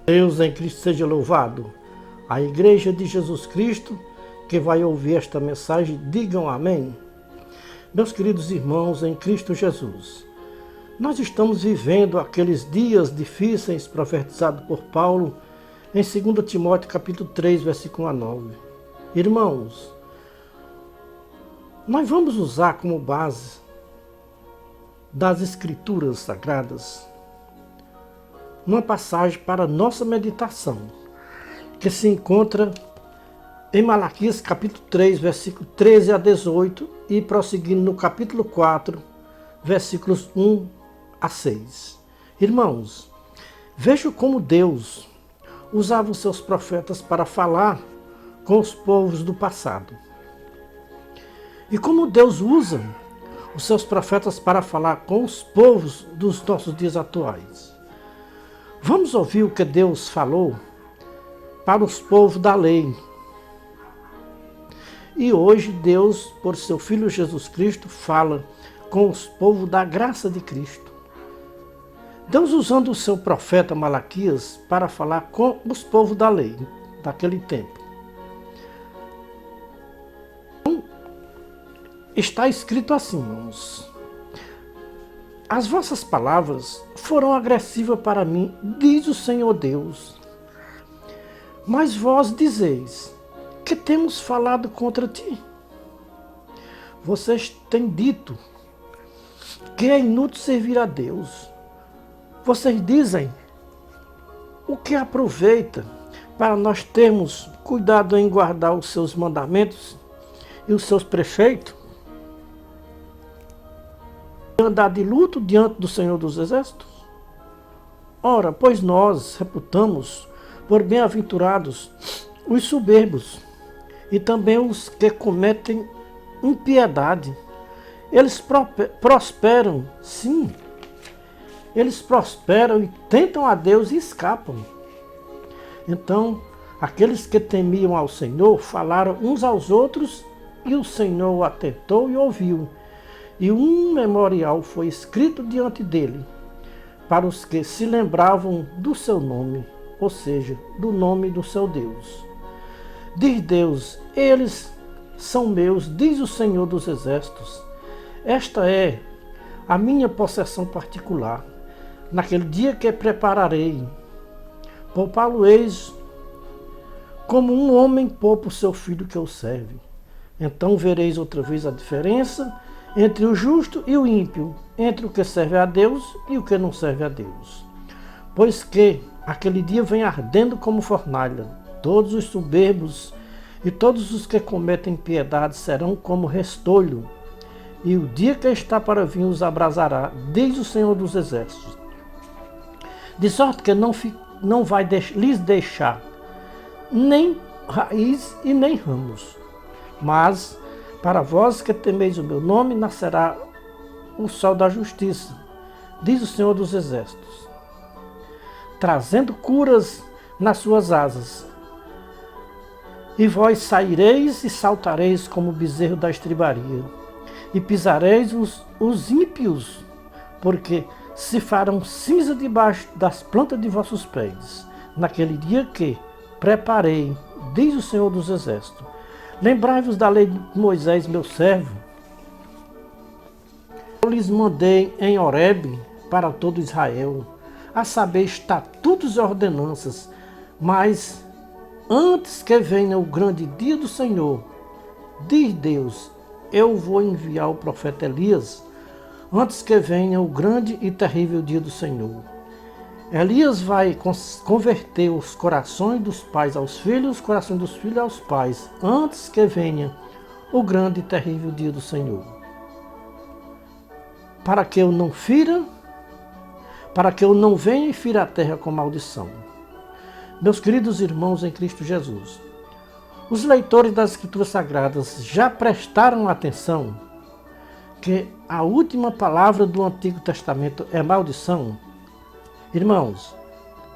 Deus em Cristo seja louvado. A Igreja de Jesus Cristo que vai ouvir esta mensagem, digam amém. Meus queridos irmãos em Cristo Jesus, nós estamos vivendo aqueles dias difíceis profetizados por Paulo em 2 Timóteo capítulo 3, versículo 1 a 9. Irmãos, nós vamos usar como base das Escrituras Sagradas uma passagem para nossa meditação, que se encontra em Malaquias capítulo 3, versículo 13 a 18 e prosseguindo no capítulo 4, versículos 1 a 6. Irmãos, vejam como Deus usava os seus profetas para falar com os povos do passado. E como Deus usa os seus profetas para falar com os povos dos nossos dias atuais. Vamos ouvir o que Deus falou para os povos da lei. E hoje Deus, por seu Filho Jesus Cristo, fala com os povos da graça de Cristo. Deus usando o seu profeta Malaquias para falar com os povos da lei, daquele tempo. Está escrito assim, irmãos: as vossas palavras foram agressivas para mim, diz o Senhor Deus. Mas vós dizeis que temos falado contra ti. Vocês têm dito que é inútil servir a Deus. Vocês dizem o que aproveita para nós termos cuidado em guardar os seus mandamentos e os seus preceitos, andar de luto diante do Senhor dos Exércitos? Ora, pois nós reputamos por bem-aventurados os soberbos e também os que cometem impiedade. Eles prosperam, sim. Eles prosperam e tentam a Deus e escapam. Então, aqueles que temiam ao Senhor falaram uns aos outros e o Senhor atentou e ouviu. E um memorial foi escrito diante dele, para os que se lembravam do seu nome, ou seja, do nome do seu Deus. Diz Deus: eles são meus, diz o Senhor dos Exércitos. Esta é a minha possessão particular, naquele dia que prepararei. Poupá-lo-eis como um homem poupa o seu filho que o serve. Então vereis outra vez a diferença entre o justo e o ímpio, entre o que serve a Deus e o que não serve a Deus. Pois que aquele dia vem ardendo como fornalha, todos os soberbos e todos os que cometem impiedade serão como restolho, e o dia que está para vir os abrasará, diz o Senhor dos Exércitos. De sorte que não vai lhes deixar nem raiz e nem ramos, mas para vós que temeis o meu nome, nascerá o sol da justiça, diz o Senhor dos Exércitos, trazendo curas nas suas asas. E vós saireis e saltareis como o bezerro da estribaria, e pisareis os ímpios, porque se farão cinza debaixo das plantas de vossos pés, naquele dia que preparei, diz o Senhor dos Exércitos. Lembrai-vos da lei de Moisés, meu servo. Eu lhes mandei em Horebe para todo Israel, a saber, estatutos e ordenanças. Mas antes que venha o grande dia do Senhor, diz Deus, eu vou enviar o profeta Elias, antes que venha o grande e terrível dia do Senhor. Elias vai converter os corações dos pais aos filhos, os corações dos filhos aos pais, antes que venha o grande e terrível dia do Senhor. Para que eu não venha e fira a terra com maldição. Meus queridos irmãos em Cristo Jesus, os leitores das Escrituras Sagradas já prestaram atenção que a última palavra do Antigo Testamento é maldição? Irmãos,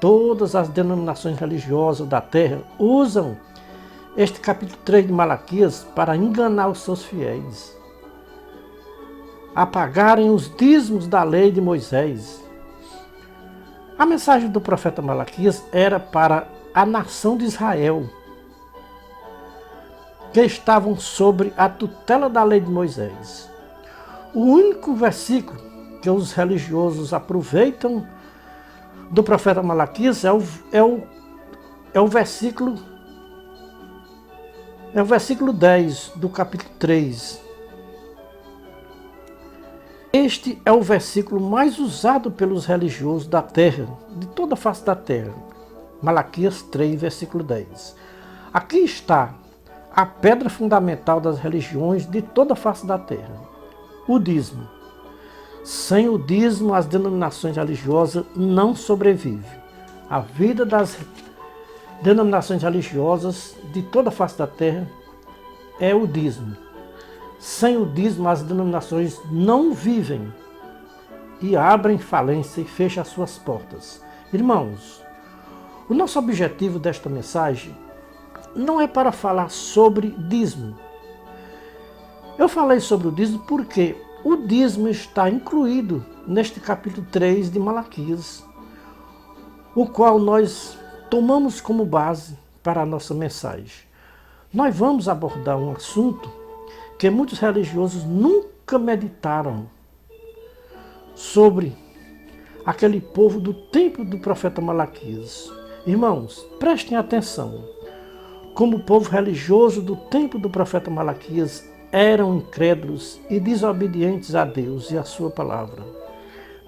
todas as denominações religiosas da terra usam este capítulo 3 de Malaquias para enganar os seus fiéis, apagarem os dízimos da lei de Moisés, A mensagem do profeta Malaquias era para a nação de Israel, que estavam sobre a tutela da lei de Moisés. O único versículo que os religiosos aproveitam do profeta Malaquias é o versículo 10 do capítulo 3. Este é o versículo mais usado pelos religiosos da terra, de toda a face da terra. Malaquias 3, versículo 10. Aqui está a pedra fundamental das religiões de toda a face da terra, o dízimo. Sem o dízimo, as denominações religiosas não sobrevivem. A vida das denominações religiosas de toda a face da terra é o dízimo. Sem o dízimo, as denominações não vivem e abrem falência e fecham as suas portas. Irmãos, o nosso objetivo desta mensagem não é para falar sobre dízimo. Eu falei sobre o dízimo porque o dízimo está incluído neste capítulo 3 de Malaquias, o qual nós tomamos como base para a nossa mensagem. Nós vamos abordar um assunto que muitos religiosos nunca meditaram sobre aquele povo do tempo do profeta Malaquias. Irmãos, prestem atenção. Como o povo religioso do tempo do profeta Malaquias eram incrédulos e desobedientes a Deus e a sua palavra.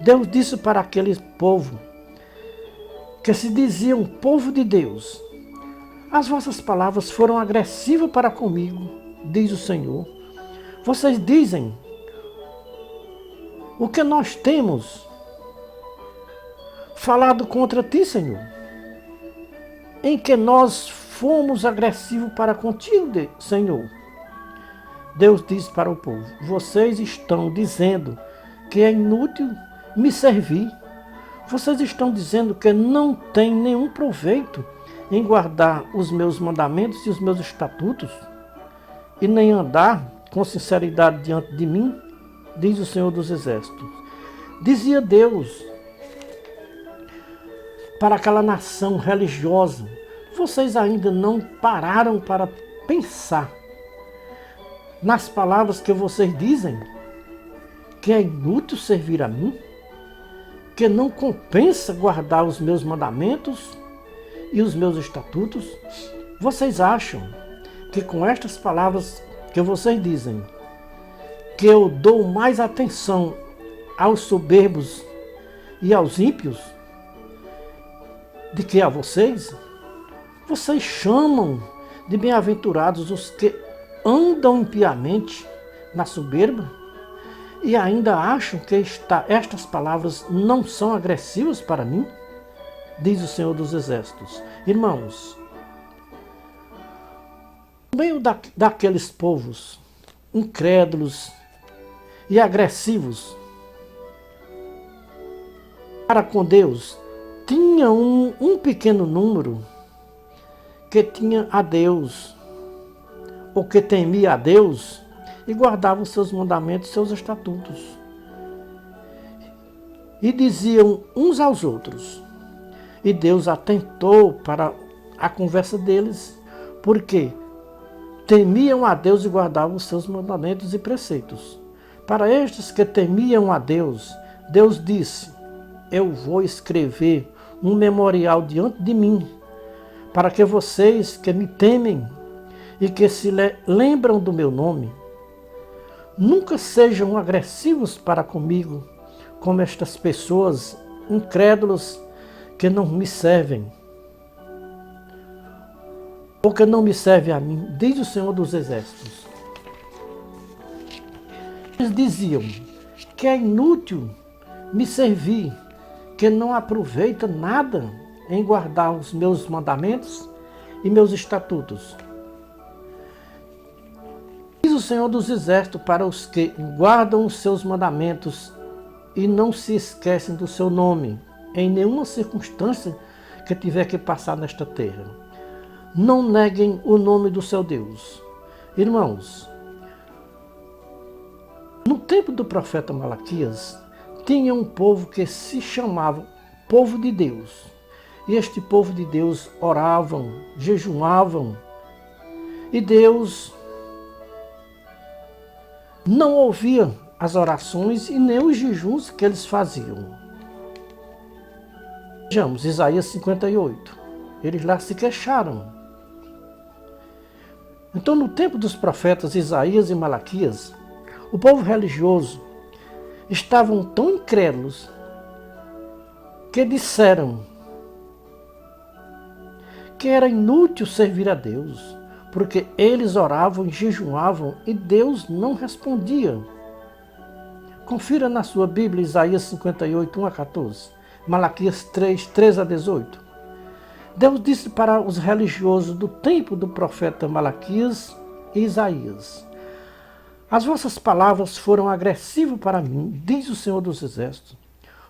Deus disse para aquele povo que se diziam povo de Deus: as vossas palavras foram agressivas para comigo, diz o Senhor. Vocês dizem: o que nós temos falado contra ti, Senhor? Em que nós fomos agressivos para contigo, Senhor? Deus diz para o povo: vocês estão dizendo que é inútil me servir. Vocês estão dizendo que não tem nenhum proveito em guardar os meus mandamentos e os meus estatutos e nem andar com sinceridade diante de mim, diz o Senhor dos Exércitos. Dizia Deus para aquela nação religiosa: vocês ainda não pararam para pensar nas palavras que vocês dizem, que é inútil servir a mim, que não compensa guardar os meus mandamentos e os meus estatutos? Vocês acham que com estas palavras que vocês dizem, que eu dou mais atenção aos soberbos e aos ímpios do que a vocês? Vocês chamam de bem-aventurados os que andam impiamente na soberba e ainda acham que estas palavras não são agressivas para mim? Diz o Senhor dos Exércitos. Irmãos, no meio daqueles povos incrédulos e agressivos para com Deus, tinha um pequeno número que tinha a Deus, ou que temia a Deus e guardava os seus mandamentos e seus estatutos. E diziam uns aos outros. E Deus atentou para a conversa deles, porque temiam a Deus e guardavam os seus mandamentos e preceitos. Para estes que temiam a Deus, Deus disse: eu vou escrever um memorial diante de mim, para que vocês que me temem e que se lembram do meu nome, nunca sejam agressivos para comigo, como estas pessoas incrédulas que não me servem, ou que não me servem a mim, diz o Senhor dos Exércitos. Eles diziam que é inútil me servir, que não aproveita nada em guardar os meus mandamentos e meus estatutos. Diz o Senhor dos Exércitos para os que guardam os seus mandamentos e não se esquecem do seu nome, em nenhuma circunstância que tiver que passar nesta terra. Não neguem o nome do seu Deus. Irmãos, no tempo do profeta Malaquias, tinha um povo que se chamava povo de Deus. E este povo de Deus oravam, jejuavam, e Deus não ouvia as orações e nem os jejuns que eles faziam. Vejamos, Isaías 58. Eles lá se queixaram. Então, no tempo dos profetas Isaías e Malaquias, o povo religioso estavam tão incrédulos que disseram que era inútil servir a Deus, porque eles oravam e jejuavam e Deus não respondia. Confira na sua Bíblia Isaías 58, 1 a 14, Malaquias 3, 13 a 18. Deus disse para os religiosos do tempo do profeta Malaquias e Isaías: as vossas palavras foram agressivas para mim, diz o Senhor dos Exércitos.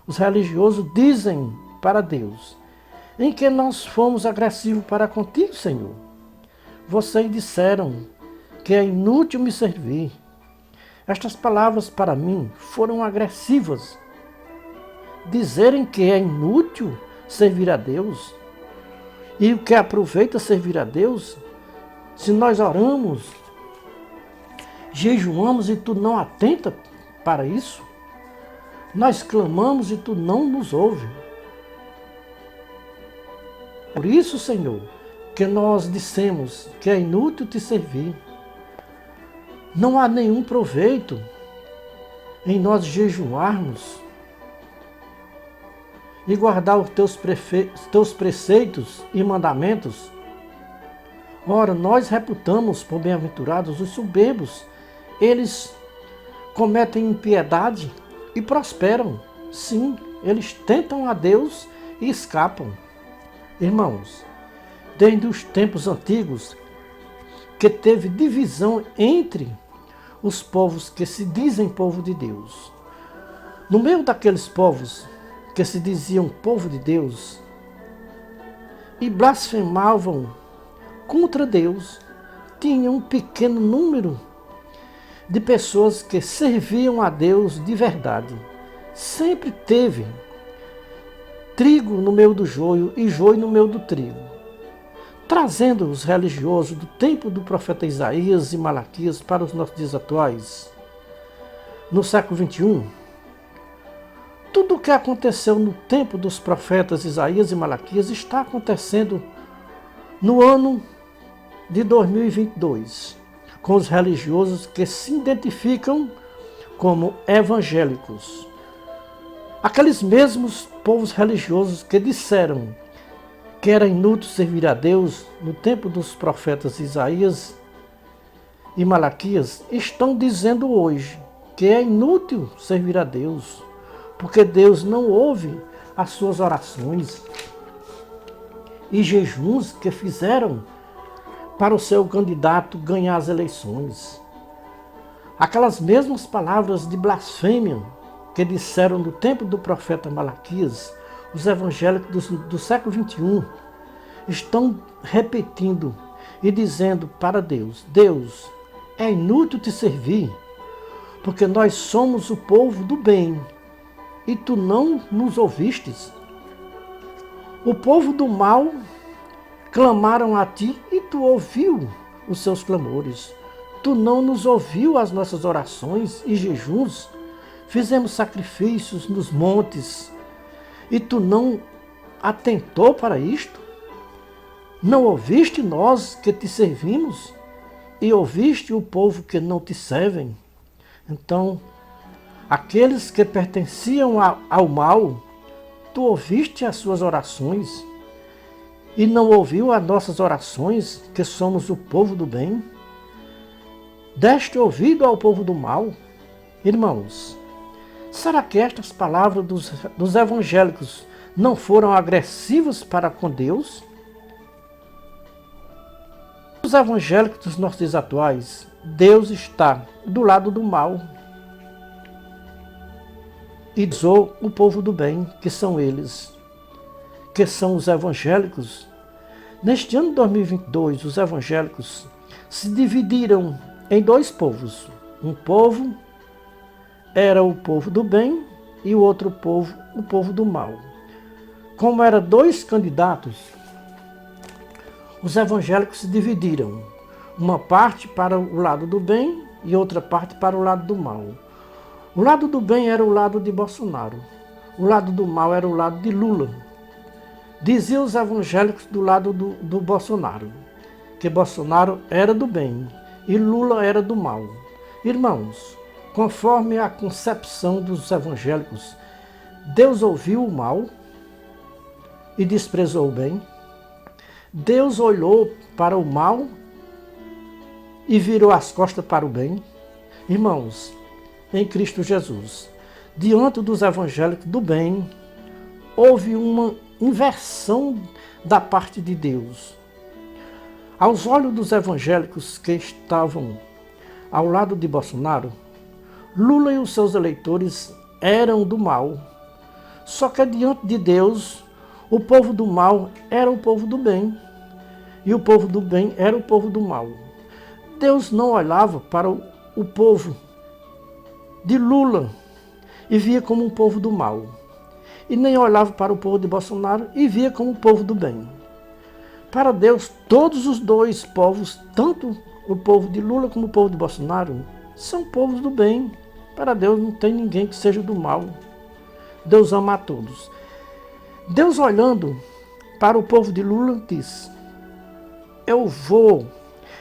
Os religiosos dizem para Deus: em que nós fomos agressivos para contigo, Senhor? Vocês disseram que é inútil me servir. Estas palavras para mim foram agressivas. Dizerem que é inútil servir a Deus. E o que aproveita servir a Deus, se nós oramos, jejuamos e tu não atenta para isso, nós clamamos e tu não nos ouve. Por isso, Senhor, que nós dissemos que é inútil te servir. Não há nenhum proveito em nós jejuarmos e guardar os teus preceitos e mandamentos. Ora, nós reputamos por bem-aventurados os soberbos. Eles cometem impiedade e prosperam. Sim, eles tentam a Deus e escapam. Irmãos, desde os tempos antigos, que teve divisão entre os povos que se dizem povo de Deus. No meio daqueles povos que se diziam povo de Deus e blasfemavam contra Deus, tinha um pequeno número de pessoas que serviam a Deus de verdade. Sempre teve trigo no meio do joio e joio no meio do trigo. Trazendo os religiosos do tempo do profeta Isaías e Malaquias para os nossos dias atuais, no século XXI, tudo o que aconteceu no tempo dos profetas Isaías e Malaquias está acontecendo no ano de 2022, com os religiosos que se identificam como evangélicos. Aqueles mesmos povos religiosos que disseram que era inútil servir a Deus no tempo dos profetas Isaías e Malaquias, estão dizendo hoje que é inútil servir a Deus, porque Deus não ouve as suas orações e jejuns que fizeram para o seu candidato ganhar as eleições. Aquelas mesmas palavras de blasfêmia que disseram no tempo do profeta Malaquias, os evangélicos do século XXI estão repetindo e dizendo para Deus: Deus, é inútil te servir, porque nós somos o povo do bem e tu não nos ouvistes. O povo do mal clamaram a ti e tu ouviu os seus clamores. Tu não nos ouviu as nossas orações e jejuns. Fizemos sacrifícios nos montes e tu não atentou para isto? Não ouviste nós que te servimos e ouviste o povo que não te servem? Então, aqueles que pertenciam ao mal, tu ouviste as suas orações e não ouviu as nossas orações, que somos o povo do bem? Deste ouvido ao povo do mal? Irmãos, será que estas palavras dos evangélicos não foram agressivas para com Deus? Os evangélicos dos nossos dias atuais, Deus está do lado do mal e usou o povo do bem, que são eles, que são os evangélicos. Neste ano de 2022, os evangélicos se dividiram em dois povos. Um povo era o povo do bem e o outro povo, o povo do mal. como eram dois candidatos, os evangélicos se dividiram. Uma parte para o lado do bem e outra parte para o lado do mal. O lado do bem era o lado de Bolsonaro. O lado do mal era o lado de Lula. Diziam os evangélicos do lado do Bolsonaro, que Bolsonaro era do bem e Lula era do mal. Irmãos, conforme a concepção dos evangélicos, Deus ouviu o mal e desprezou o bem. Deus olhou para o mal e virou as costas para o bem. Irmãos, em Cristo Jesus, diante dos evangélicos do bem, houve uma inversão da parte de Deus. Aos olhos dos evangélicos que estavam ao lado de Bolsonaro, Lula e os seus eleitores eram do mal. Só que diante de Deus, o povo do mal era o povo do bem. E o povo do bem era o povo do mal. Deus não olhava para o povo de Lula e via como um povo do mal. E nem olhava para o povo de Bolsonaro e via como o povo do bem. Para Deus, todos os dois povos, tanto o povo de Lula como o povo de Bolsonaro, são povos do bem. Para Deus não tem ninguém que seja do mal. Deus ama a todos. Deus, olhando para o povo de Lula, disse: eu vou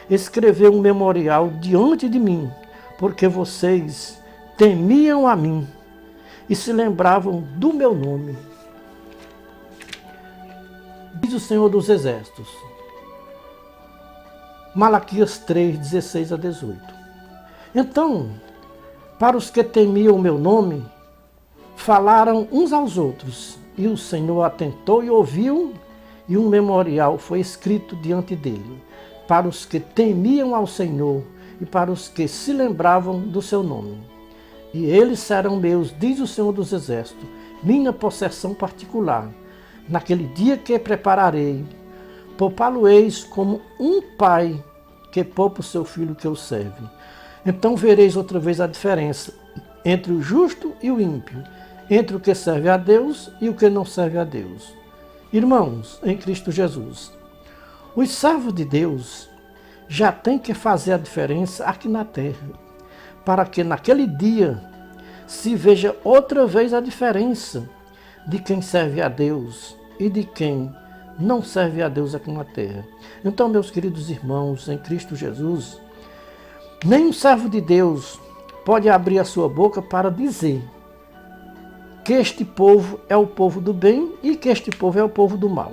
escrever um memorial diante de mim, porque vocês temiam a mim e se lembravam do meu nome. Diz o Senhor dos Exércitos. Malaquias 3, 16 a 18. Então, para os que temiam o meu nome, falaram uns aos outros, e o Senhor atentou e ouviu, e um memorial foi escrito diante dele, para os que temiam ao Senhor e para os que se lembravam do seu nome. E eles serão meus, diz o Senhor dos Exércitos, minha possessão particular. Naquele dia que prepararei, poupá-lo-eis como um pai que poupa o seu filho que o serve. Então vereis outra vez a diferença entre o justo e o ímpio, entre o que serve a Deus e o que não serve a Deus. Irmãos, em Cristo Jesus, os servos de Deus já têm que fazer a diferença aqui na terra, para que naquele dia se veja outra vez a diferença de quem serve a Deus e de quem não serve a Deus aqui na terra. Então, meus queridos irmãos, em Cristo Jesus, nenhum servo de Deus pode abrir a sua boca para dizer que este povo é o povo do bem e que este povo é o povo do mal.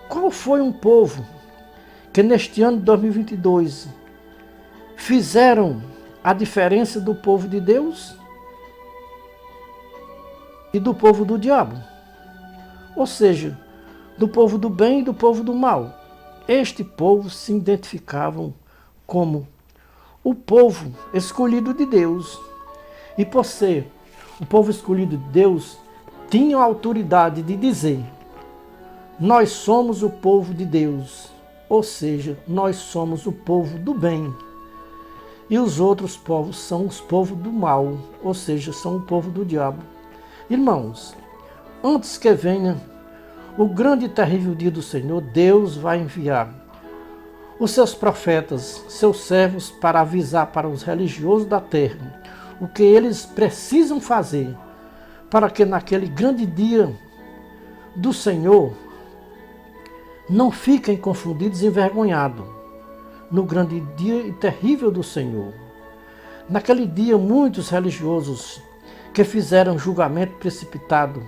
Qual foi um povo que neste ano de 2022 fizeram a diferença do povo de Deus e do povo do diabo? Ou seja, do povo do bem e do povo do mal. Este povo se identificavam como o povo escolhido de Deus. E por ser o povo escolhido de Deus, tinham a autoridade de dizer: nós somos o povo de Deus, ou seja, nós somos o povo do bem. E os outros povos são os povos do mal, ou seja, são o povo do diabo. Irmãos, antes que venha o grande e terrível dia do Senhor, Deus vai enviar os seus profetas, seus servos, para avisar para os religiosos da terra o que eles precisam fazer para que naquele grande dia do Senhor não fiquem confundidos e envergonhados no grande dia e terrível do Senhor. Naquele dia, muitos religiosos que fizeram julgamento precipitado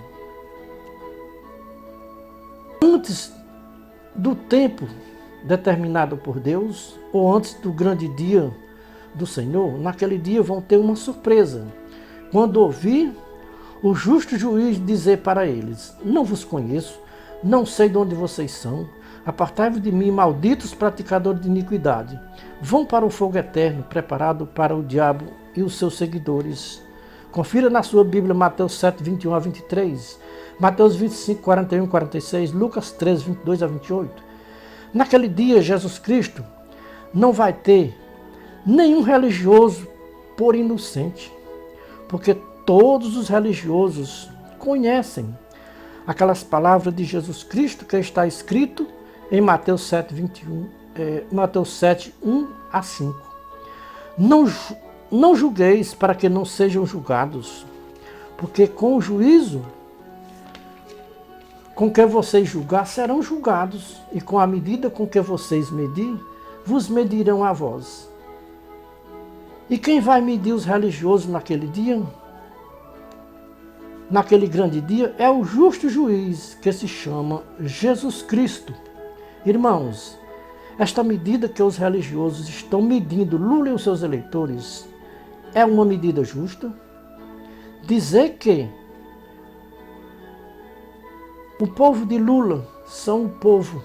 antes do tempo determinado por Deus, ou antes do grande dia do Senhor, naquele dia vão ter uma surpresa. Quando ouvir o justo juiz dizer para eles: não vos conheço, não sei de onde vocês são, apartai-vos de mim, malditos praticadores de iniquidade. Vão para o fogo eterno, preparado para o diabo e os seus seguidores. Confira na sua Bíblia Mateus 7, 21 a 23, Mateus 25, 41 a 46, Lucas 13, 22 a 28. Naquele dia, Jesus Cristo não vai ter nenhum religioso por inocente, porque todos os religiosos conhecem aquelas palavras de Jesus Cristo que está escrito em Mateus 7, Mateus 7, 1 a 5. Não julgueis para que não sejam julgados, porque com o juízo com que vocês julgar serão julgados, e com a medida com que vocês medir, vos medirão a vós. E quem vai medir os religiosos naquele dia, naquele grande dia, é o justo juiz, que se chama Jesus Cristo. Irmãos, esta medida que os religiosos estão medindo Lula e os seus eleitores é uma medida justa? Dizer que o povo de Lula são o povo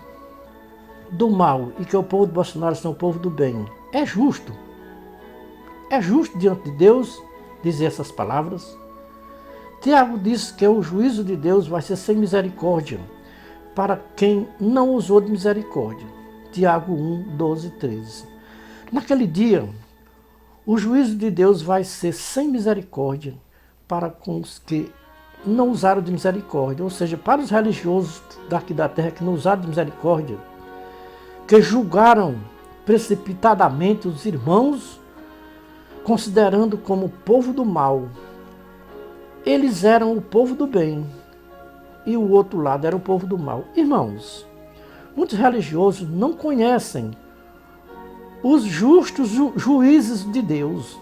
do mal e que o povo de Bolsonaro são o povo do bem é justo? É justo diante de Deus dizer essas palavras? Tiago diz que o juízo de Deus vai ser sem misericórdia para quem não usou de misericórdia. Tiago 1, 12 e 13. Naquele dia, o juízo de Deus vai ser sem misericórdia para com os que não usaram de misericórdia, ou seja, para os religiosos daqui da terra que não usaram de misericórdia, que julgaram precipitadamente os irmãos, considerando como povo do mal. Eles eram o povo do bem e o outro lado era o povo do mal. Irmãos, muitos religiosos não conhecem os justos juízes de Deus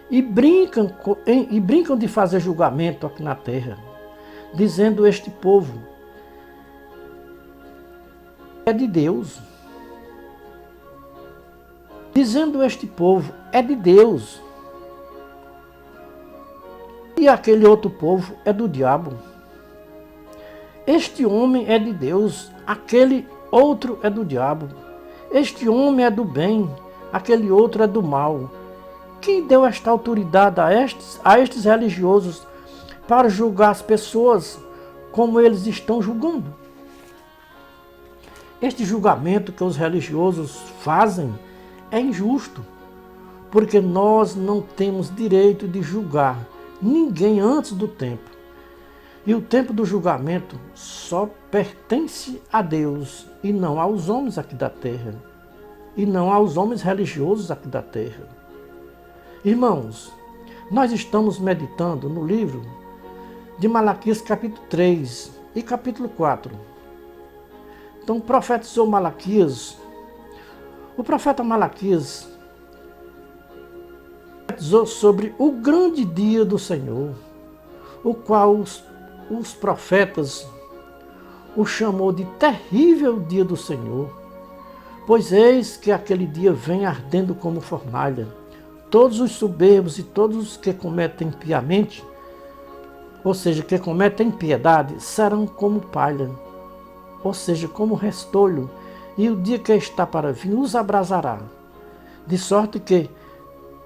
e brincam de fazer julgamento aqui na terra, dizendo este povo é de Deus. Dizendo este povo é de Deus. E aquele outro povo é do diabo. Este homem é de Deus, aquele outro é do diabo. Este homem é do bem, aquele outro é do mal. Quem deu esta autoridade a estes religiosos para julgar as pessoas como eles estão julgando? Este julgamento que os religiosos fazem é injusto, porque nós não temos direito de julgar ninguém antes do tempo. E o tempo do julgamento só pertence a Deus e não aos homens aqui da terra. E não aos homens religiosos aqui da terra. Irmãos, nós estamos meditando no livro de Malaquias capítulo 3 e capítulo 4. Então profetizou Malaquias. O profeta Malaquias profetizou sobre o grande dia do Senhor, o qual os profetas o chamou de terrível dia do Senhor, pois eis que aquele dia vem ardendo como fornalha. Todos os soberbos e todos os que cometem piamente, ou seja, que cometem impiedade, serão como palha, ou seja, como restolho, e o dia que está para vir os abrasará, de sorte que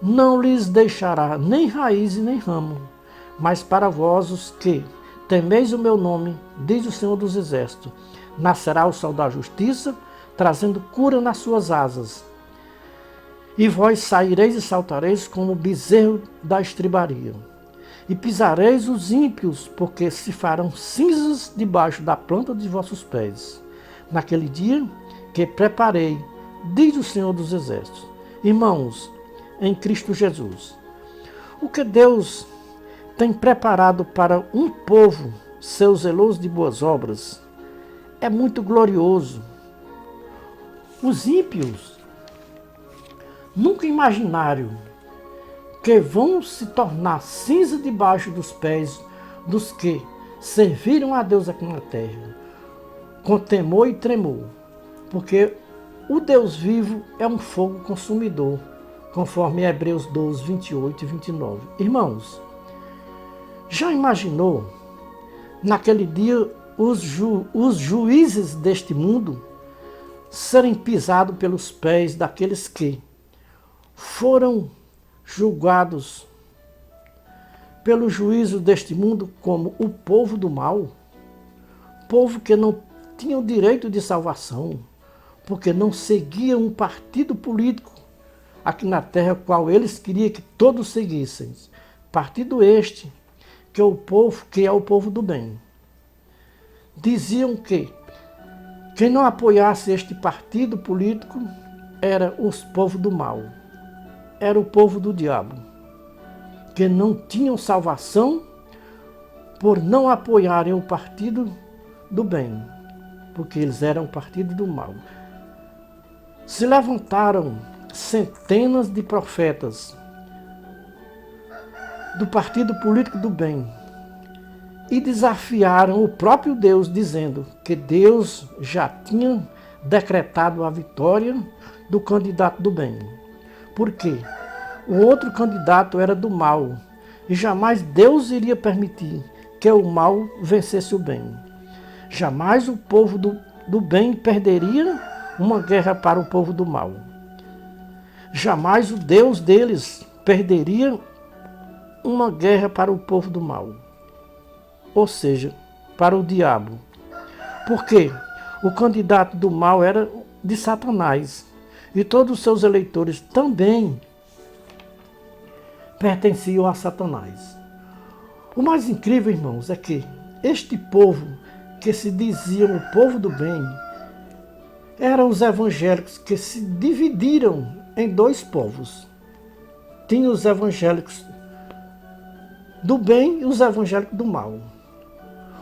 não lhes deixará nem raiz e nem ramo. Mas para vós os que temeis o meu nome, diz o Senhor dos Exércitos, nascerá o sol da justiça, trazendo cura nas suas asas. E vós saireis e saltareis como o bezerro da estribaria. E pisareis os ímpios, porque se farão cinzas debaixo da planta de vossos pés. Naquele dia que preparei, diz o Senhor dos Exércitos. Irmãos, em Cristo Jesus, o que Deus tem preparado para um povo, seu zeloso de boas obras, é muito glorioso. Os ímpios nunca imaginaram que vão se tornar cinza debaixo dos pés dos que serviram a Deus aqui na terra, com temor e tremor, porque o Deus vivo é um fogo consumidor, conforme Hebreus 12, 28 e 29. Irmãos, já imaginou, naquele dia, os juízes deste mundo serem pisados pelos pés daqueles que foram julgados pelo juízo deste mundo como o povo do mal, povo que não tinha o direito de salvação, porque não seguia um partido político aqui na terra, qual eles queriam que todos seguissem. Partido este que é o povo do bem. Diziam que quem não apoiasse este partido político era o povo do mal, era o povo do diabo, que não tinham salvação por não apoiarem o partido do bem, porque eles eram o partido do mal. Se levantaram centenas de profetas do partido político do bem e desafiaram o próprio Deus, dizendo que Deus já tinha decretado a vitória do candidato do bem. Por quê? O outro candidato era do mal e jamais Deus iria permitir que o mal vencesse o bem. Jamais o povo do bem perderia uma guerra para o povo do mal. Jamais o Deus deles perderia uma guerra para o povo do mal. Ou seja, para o diabo. Porque o candidato do mal era de Satanás. E todos os seus eleitores também pertenciam a Satanás. O mais incrível, irmãos, é que este povo, que se diziam o povo do bem, eram os evangélicos que se dividiram em dois povos. Tinha os evangélicos do bem e os evangélicos do mal.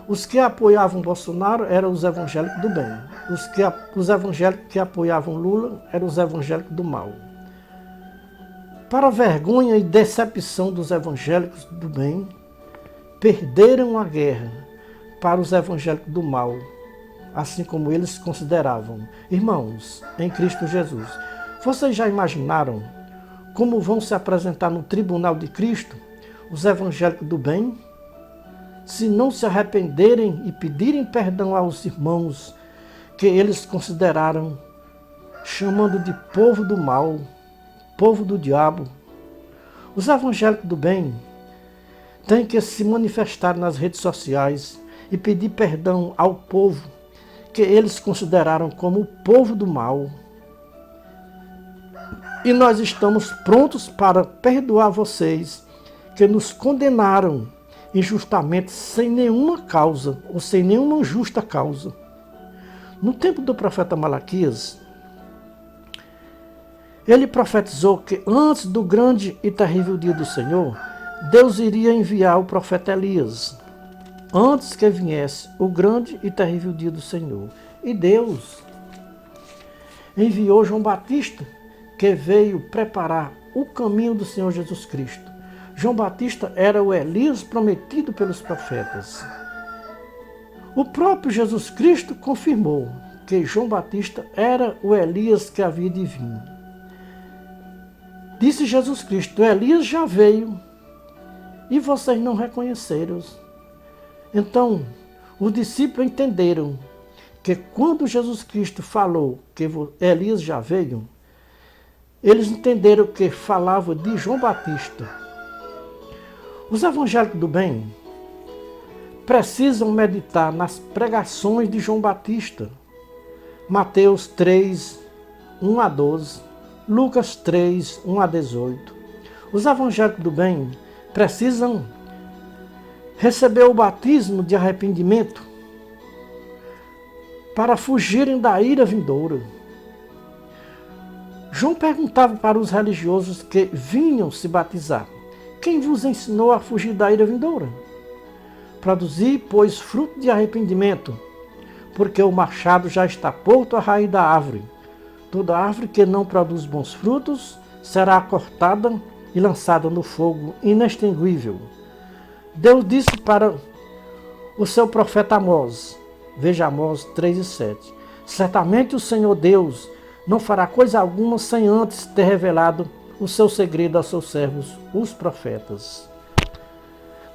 Os que apoiavam Bolsonaro eram os evangélicos do bem. Os evangélicos que apoiavam Lula eram os evangélicos do mal. Para a vergonha e decepção dos evangélicos do bem, perderam a guerra para os evangélicos do mal, assim como eles consideravam. Irmãos, em Cristo Jesus, vocês já imaginaram como vão se apresentar no tribunal de Cristo os evangélicos do bem? Se não se arrependerem e pedirem perdão aos irmãos que eles consideraram, chamando de povo do mal, povo do diabo. Os evangélicos do bem têm que se manifestar nas redes sociais e pedir perdão ao povo que eles consideraram como o povo do mal. E nós estamos prontos para perdoar vocês que nos condenaram injustamente, sem nenhuma causa, ou sem nenhuma justa causa. No tempo do profeta Malaquias, ele profetizou que antes do grande e terrível dia do Senhor, Deus iria enviar o profeta Elias, antes que viesse o grande e terrível dia do Senhor. E Deus enviou João Batista, que veio preparar o caminho do Senhor Jesus Cristo. João Batista era o Elias prometido pelos profetas. O próprio Jesus Cristo confirmou que João Batista era o Elias que havia de vir. Disse Jesus Cristo: Elias já veio e vocês não reconheceram. Então, os discípulos entenderam que quando Jesus Cristo falou que Elias já veio, eles entenderam que falava de João Batista. Os evangélicos do bem precisam meditar nas pregações de João Batista. Mateus 3, 1 a 12, Lucas 3, 1 a 18. Os evangélicos do bem precisam receber o batismo de arrependimento para fugirem da ira vindoura. João perguntava para os religiosos que vinham se batizar: quem vos ensinou a fugir da ira vindoura? Produzi, pois, fruto de arrependimento, porque o machado já está posto à raiz da árvore. Toda árvore que não produz bons frutos será cortada e lançada no fogo inextinguível. Deus disse para o seu profeta Amós, veja Amós 3 e 7, certamente o Senhor Deus não fará coisa alguma sem antes ter revelado o seu segredo aos seus servos, os profetas.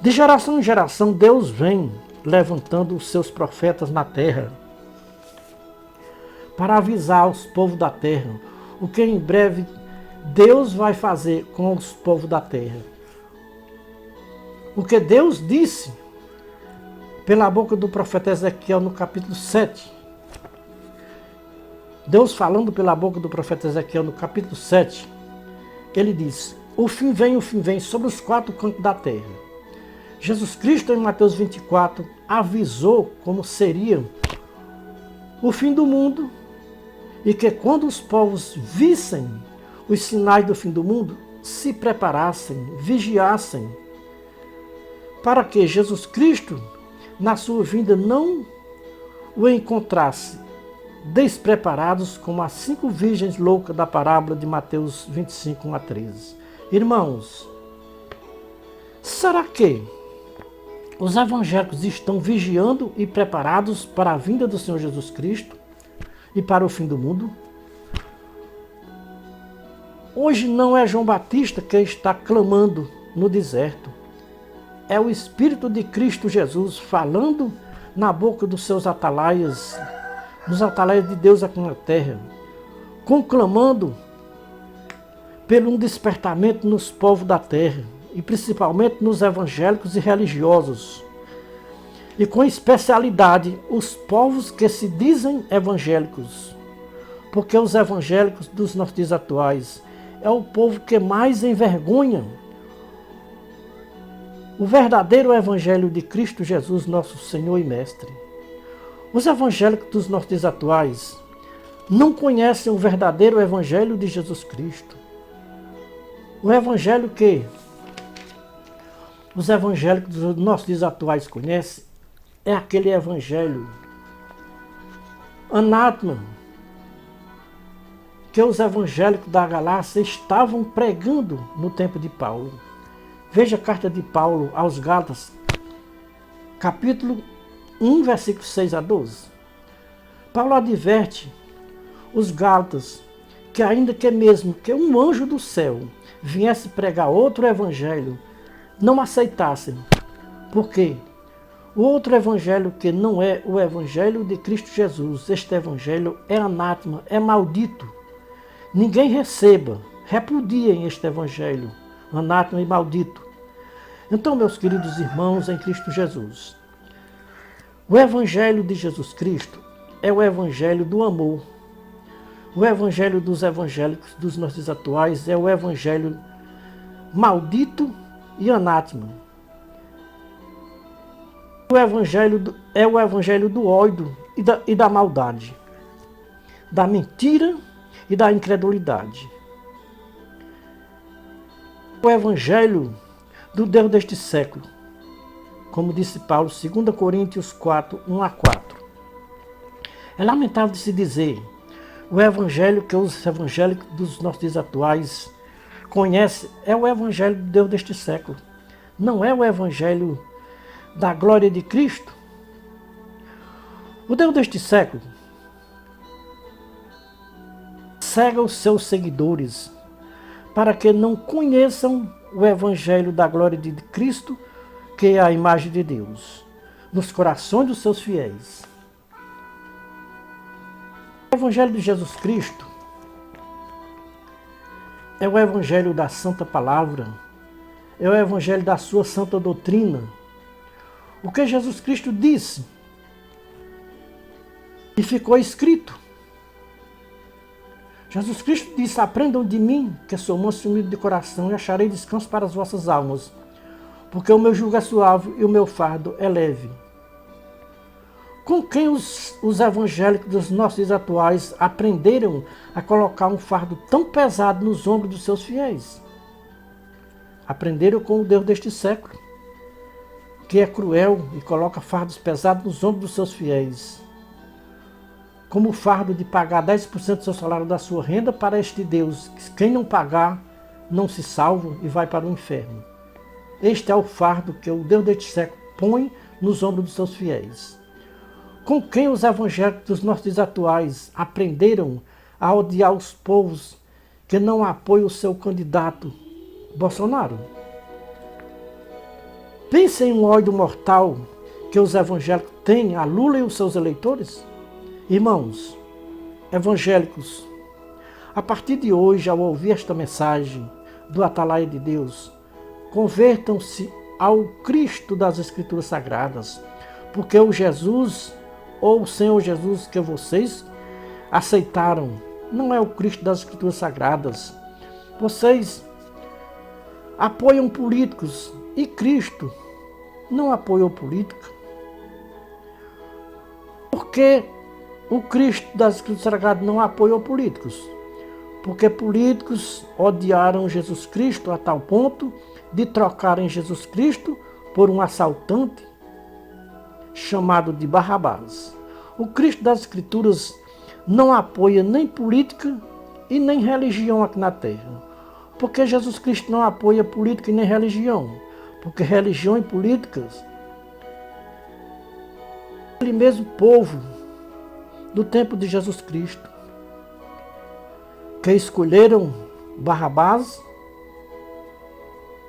De geração em geração, Deus vem levantando os seus profetas na terra para avisar os povos da terra o que em breve Deus vai fazer com os povos da terra. O que Deus disse pela boca do profeta Ezequiel no capítulo 7. Deus falando pela boca do profeta Ezequiel no capítulo 7, ele diz: o fim vem sobre os quatro cantos da terra. Jesus Cristo, em Mateus 24, avisou como seria o fim do mundo e que quando os povos vissem os sinais do fim do mundo, se preparassem, vigiassem, para que Jesus Cristo, na sua vinda, não o encontrasse despreparados como as 5 virgens loucas da parábola de Mateus 25, 1 a 13. Irmãos, será que os evangélicos estão vigiando e preparados para a vinda do Senhor Jesus Cristo e para o fim do mundo? Hoje não é João Batista que está clamando no deserto. É o Espírito de Cristo Jesus falando na boca dos seus atalaias, dos atalaias de Deus aqui na terra, conclamando pelo um despertamento nos povos da terra, e principalmente nos evangélicos e religiosos, e com especialidade os povos que se dizem evangélicos, porque os evangélicos dos nossos dias atuais é o povo que mais envergonha o verdadeiro evangelho de Cristo Jesus, nosso Senhor e Mestre. Os evangélicos dos nossos dias atuais não conhecem o verdadeiro evangelho de Jesus Cristo. O evangelho que os evangélicos dos nossos dias atuais conhecem é aquele evangelho anátema que os evangélicos da Galácia estavam pregando no tempo de Paulo. Veja a carta de Paulo aos Gálatas, capítulo 1, versículos 6 a 12. Paulo adverte os Gálatas que ainda que mesmo que um anjo do céu viesse pregar outro evangelho, não aceitassem, porque o outro evangelho que não é o evangelho de Cristo Jesus, este evangelho é anátema, é maldito. Ninguém receba, repudiem este evangelho, anátema e maldito. Então, meus queridos irmãos em Cristo Jesus, o evangelho de Jesus Cristo é o evangelho do amor. O evangelho dos evangélicos dos nossos dias atuais é o evangelho maldito e anátema. O evangelho é o evangelho do ódio e da maldade, da mentira e da incredulidade. O evangelho do Deus deste século, como disse Paulo, 2 Coríntios 4, 1 a 4. É lamentável de se dizer, o evangelho que os evangélicos dos nossos dias atuais conhecem é o evangelho do Deus deste século. Não é o evangelho da glória de Cristo. O Deus deste século cega os seus seguidores para que não conheçam o evangelho da glória de Cristo, que é a imagem de Deus, nos corações dos seus fiéis. O evangelho de Jesus Cristo é o evangelho da santa palavra, é o evangelho da sua santa doutrina. O que Jesus Cristo disse e ficou escrito. Jesus Cristo disse, aprendam de mim, que sou manso e humilde de coração, e acharei descanso para as vossas almas, porque o meu jugo é suave e o meu fardo é leve. Com quem os evangélicos dos nossos dias atuais aprenderam a colocar um fardo tão pesado nos ombros dos seus fiéis? Aprenderam com o Deus deste século, que é cruel e coloca fardos pesados nos ombros dos seus fiéis, como o fardo de pagar 10% do seu salário da sua renda para este Deus, que quem não pagar não se salva e vai para o inferno. Este é o fardo que o Deus deste século põe nos ombros dos seus fiéis. Com quem os evangélicos dos nossos dias atuais aprenderam a odiar os povos que não apoiam o seu candidato Bolsonaro? Pensem em um ódio mortal que os evangélicos têm a Lula e os seus eleitores. Irmãos, evangélicos, a partir de hoje, ao ouvir esta mensagem do Atalaia de Deus, convertam-se ao Cristo das Escrituras Sagradas, porque o Jesus, ou o Senhor Jesus que vocês aceitaram, não é o Cristo das Escrituras Sagradas. Vocês apoiam políticos e Cristo não apoiou política? Por que o Cristo das Escrituras Sagradas não apoiou políticos? Porque políticos odiaram Jesus Cristo a tal ponto de trocarem Jesus Cristo por um assaltante chamado de Barrabás. O Cristo das Escrituras não apoia nem política e nem religião aqui na terra. Porque Jesus Cristo não apoia política e nem religião. Porque religião e políticas, aquele mesmo povo do tempo de Jesus Cristo, que escolheram Barrabás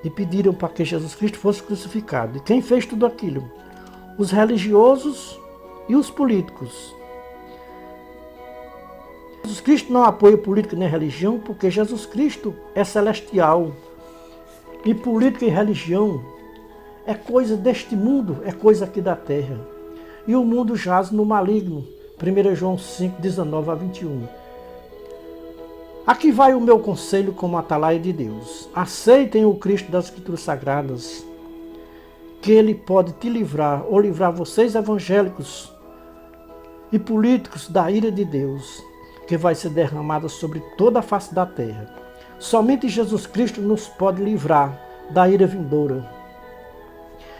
e pediram para que Jesus Cristo fosse crucificado. E quem fez tudo aquilo? Os religiosos e os políticos. Jesus Cristo não apoia política nem religião porque Jesus Cristo é celestial. E política e religião é coisa deste mundo, é coisa aqui da terra. E o mundo jaz no maligno. 1 João 5, 19 a 21. Aqui vai o meu conselho como atalaia de Deus. Aceitem o Cristo das Escrituras Sagradas, que Ele pode te livrar ou livrar vocês evangélicos e políticos da ira de Deus, que vai ser derramada sobre toda a face da terra. Somente Jesus Cristo nos pode livrar da ira vindoura.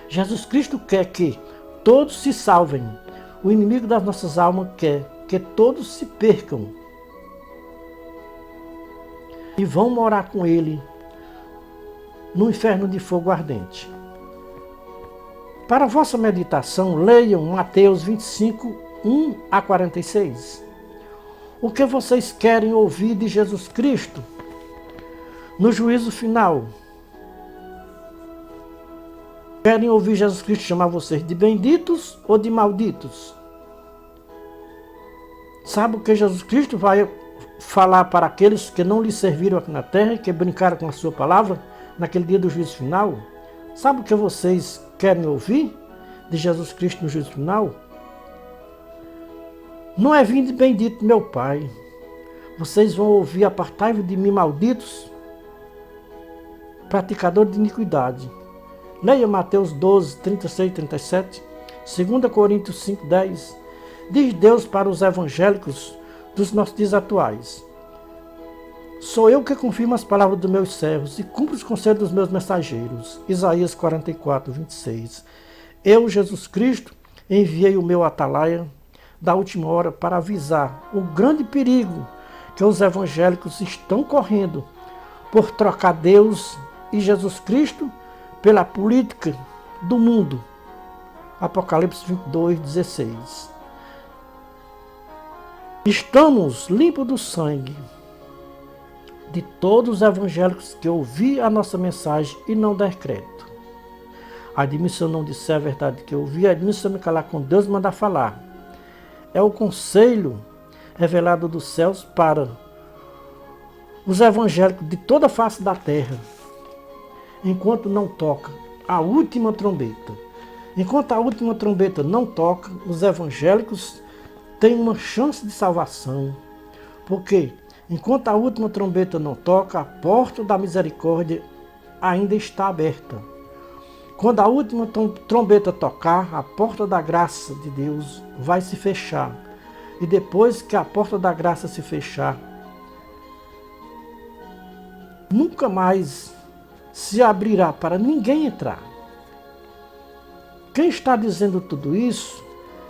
Jesus Cristo quer que todos se salvem. O inimigo das nossas almas quer que todos se percam e vão morar com Ele no inferno de fogo ardente. Para a vossa meditação, leiam Mateus 25, 1 a 46. O que vocês querem ouvir de Jesus Cristo no juízo final? Querem ouvir Jesus Cristo chamar vocês de benditos ou de malditos? Sabe o que Jesus Cristo vai falar para aqueles que não lhe serviram aqui na terra e que brincaram com a sua palavra naquele dia do juízo final? Sabe o que vocês querem ouvir de Jesus Cristo no juízo final? Não é vinde bendito meu Pai. Vocês vão ouvir: apartai-vos de mim, malditos, praticador de iniquidade. Leia Mateus 12, 36 e 37, 2 Coríntios 5, 10. Diz Deus para os evangélicos dos nossos dias atuais: sou eu que confirmo as palavras dos meus servos e cumpro os conselhos dos meus mensageiros. Isaías 44, 26. Eu, Jesus Cristo, enviei o meu atalaia da última hora para avisar o grande perigo que os evangélicos estão correndo por trocar Deus e Jesus Cristo pela política do mundo. Apocalipse 22, 16. Estamos limpos do sangue de todos os evangélicos que ouvi a nossa mensagem e não der crédito. Admito se eu não disser a verdade que eu ouvi, admito se eu me calar com Deus e mandar falar. É o conselho revelado dos céus para os evangélicos de toda a face da terra, enquanto não toca a última trombeta. Enquanto a última trombeta não toca, os evangélicos têm uma chance de salvação. Porque enquanto a última trombeta não toca, a porta da misericórdia ainda está aberta. Quando a última trombeta tocar, a porta da graça de Deus vai se fechar. E depois que a porta da graça se fechar, nunca mais se abrirá para ninguém entrar. Quem está dizendo tudo isso,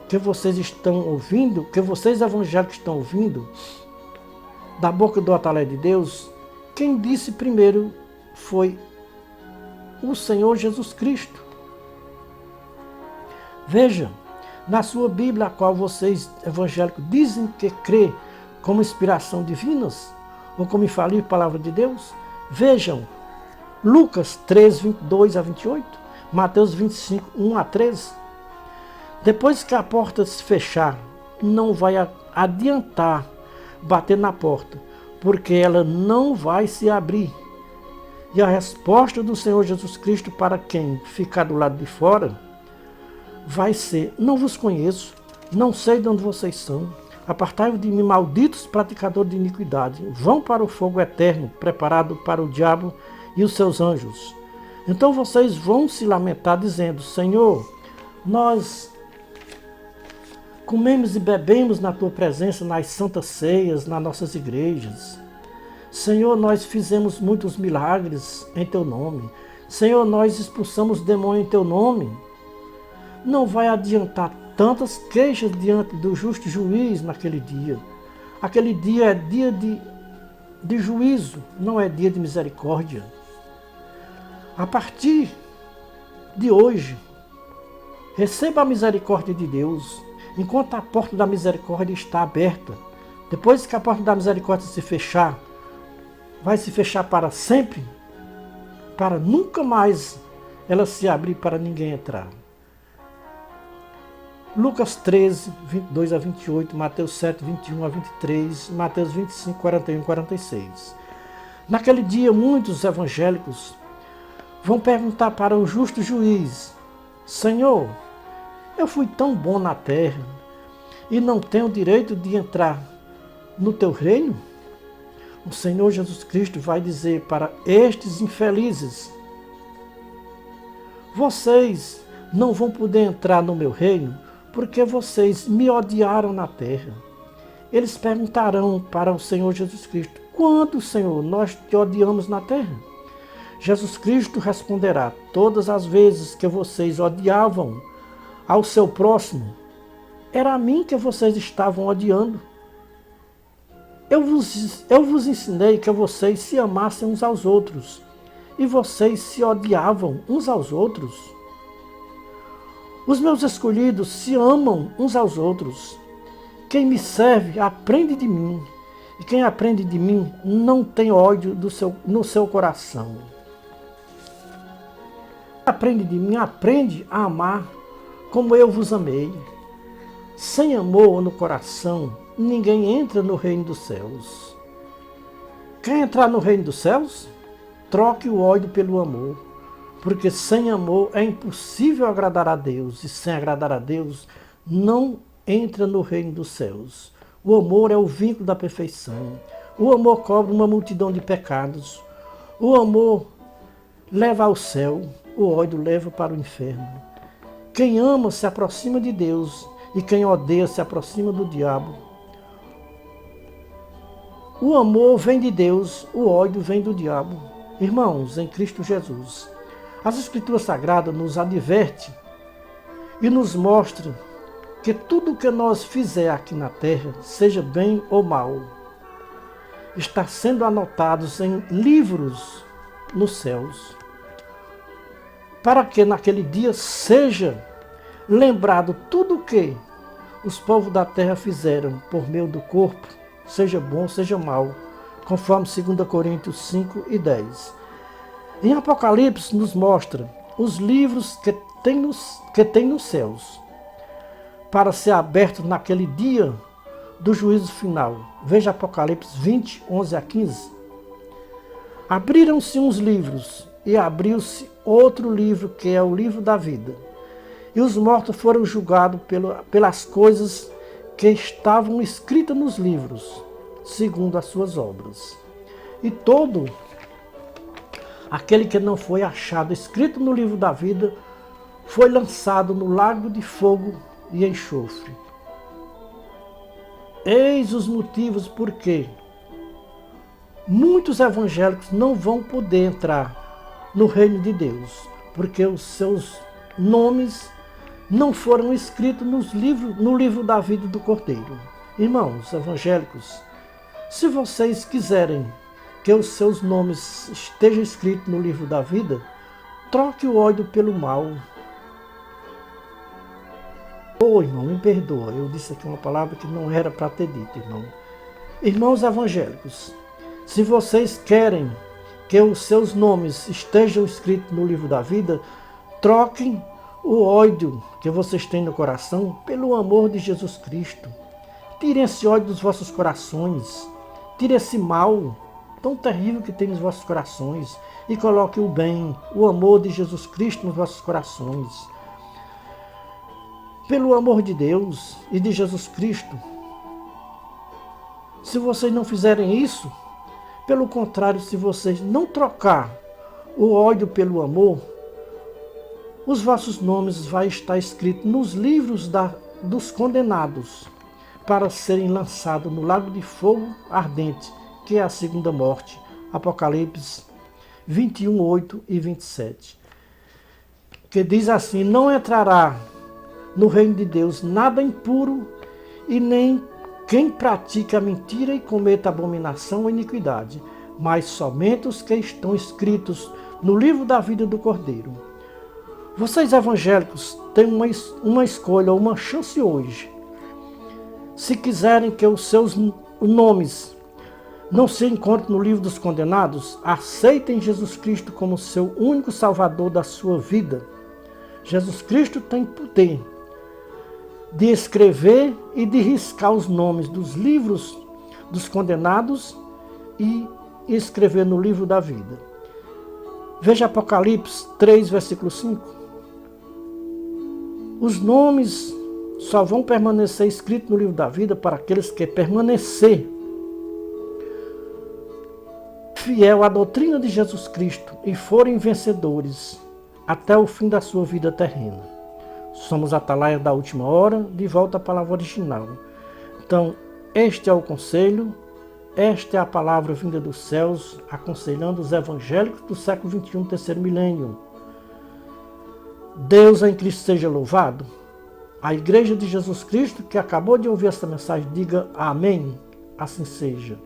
que vocês estão ouvindo, que vocês evangélicos estão ouvindo, da boca do atalaia de Deus, quem disse primeiro foi o Senhor Jesus Cristo. Veja, na sua Bíblia, a qual vocês evangélicos dizem que crê como inspiração divinas, ou como infalível palavra de Deus, vejam, Lucas 3, 22 a 28, Mateus 25, 1 a 13. Depois que a porta se fechar, não vai adiantar bater na porta, porque ela não vai se abrir. E a resposta do Senhor Jesus Cristo para quem ficar do lado de fora vai ser: não vos conheço, não sei de onde vocês são. Apartai-vos de mim, malditos praticadores de iniquidade. Vão para o fogo eterno, preparado para o diabo e os seus anjos. Então vocês vão se lamentar dizendo: Senhor, nós comemos e bebemos na tua presença nas santas ceias, nas nossas igrejas. Senhor, nós fizemos muitos milagres em teu nome. Senhor, nós expulsamos demônio em teu nome. Não vai adiantar tantas queixas diante do justo juiz naquele dia. Aquele dia é dia de juízo, não é dia de misericórdia. A partir de hoje, receba a misericórdia de Deus, enquanto a porta da misericórdia está aberta. Depois que a porta da misericórdia se fechar, vai se fechar para sempre, para nunca mais ela se abrir para ninguém entrar. Lucas 13, 22 a 28, Mateus 7, 21 a 23, Mateus 25, 41 e 46. Naquele dia, muitos evangélicos vão perguntar para o justo juiz: Senhor, eu fui tão bom na terra e não tenho direito de entrar no teu reino? O Senhor Jesus Cristo vai dizer para estes infelizes: vocês não vão poder entrar no meu reino porque vocês me odiaram na terra. Eles perguntarão para o Senhor Jesus Cristo: quando, Senhor, nós te odiamos na terra? Jesus Cristo responderá: todas as vezes que vocês odiavam ao seu próximo, era a mim que vocês estavam odiando. Eu vos ensinei que vocês se amassem uns aos outros, e vocês se odiavam uns aos outros. Os meus escolhidos se amam uns aos outros. Quem me serve aprende de mim, e quem aprende de mim não tem ódio no seu coração. Quem aprende de mim aprende a amar como eu vos amei. Sem amor no coração, ninguém entra no reino dos céus. Quer entrar no reino dos céus? Troque o ódio pelo amor, porque sem amor é impossível agradar a Deus, e sem agradar a Deus não entra no reino dos céus. O amor é o vínculo da perfeição. O amor cobre uma multidão de pecados. O amor leva ao céu, o ódio leva para o inferno. Quem ama se aproxima de Deus, e quem odeia se aproxima do diabo. O amor vem de Deus, o ódio vem do diabo. Irmãos, em Cristo Jesus, as Escrituras Sagradas nos adverte e nos mostra que tudo o que nós fizer aqui na terra, seja bem ou mal, está sendo anotados em livros nos céus, para que naquele dia seja lembrado tudo o que os povos da terra fizeram por meio do corpo, seja bom, seja mal, conforme 2 Coríntios 5 e 10. Em Apocalipse nos mostra os livros que tem nos céus, para ser abertos naquele dia do juízo final. Veja Apocalipse 20, 11 a 15. Abriram-se uns livros, e abriu-se outro livro, que é o livro da vida. E os mortos foram julgados pelas coisas que estavam escritas nos livros, segundo as suas obras. E todo aquele que não foi achado escrito no livro da vida foi lançado no lago de fogo e enxofre. Eis os motivos por que muitos evangélicos não vão poder entrar no reino de Deus, porque os seus nomes não foram escritos no livro da vida do Cordeiro. Irmãos evangélicos, se vocês quiserem que os seus nomes estejam escritos no livro da vida, troque o ódio pelo mal. Irmão, me perdoa, eu disse aqui uma palavra que não era para ter dito, irmão. Irmãos evangélicos, se vocês querem que os seus nomes estejam escritos no livro da vida, troquem o ódio que vocês têm no coração pelo amor de Jesus Cristo. Tirem esse ódio dos vossos corações, tirem esse mal tão terrível que tem nos vossos corações e coloquem o bem, o amor de Jesus Cristo nos vossos corações. Pelo amor de Deus e de Jesus Cristo. Se vocês não fizerem isso, pelo contrário, se vocês não trocar o ódio pelo amor, os vossos nomes vai estar escritos nos livros dos condenados, para serem lançados no lago de fogo ardente, que é a segunda morte. Apocalipse 21, 8 e 27. Que diz assim: não entrará no reino de Deus nada impuro, e nem quem pratica a mentira e cometa abominação ou iniquidade, mas somente os que estão escritos no livro da vida do Cordeiro. Vocês evangélicos têm uma escolha, uma chance hoje. Se quiserem que os seus nomes não se encontrem no livro dos condenados, aceitem Jesus Cristo como seu único salvador da sua vida. Jesus Cristo tem poder de escrever e de riscar os nomes dos livros dos condenados e escrever no livro da vida. Veja Apocalipse 3, versículo 5. Os nomes só vão permanecer escritos no livro da vida para aqueles que permanecer fiel à doutrina de Jesus Cristo e forem vencedores até o fim da sua vida terrena. Somos Atalaia da Última Hora, de volta à palavra original. Então, este é o conselho, esta é a palavra vinda dos céus, aconselhando os evangélicos do século XXI, terceiro milênio. Deus em Cristo seja louvado. A Igreja de Jesus Cristo, que acabou de ouvir essa mensagem, diga amém. Assim seja.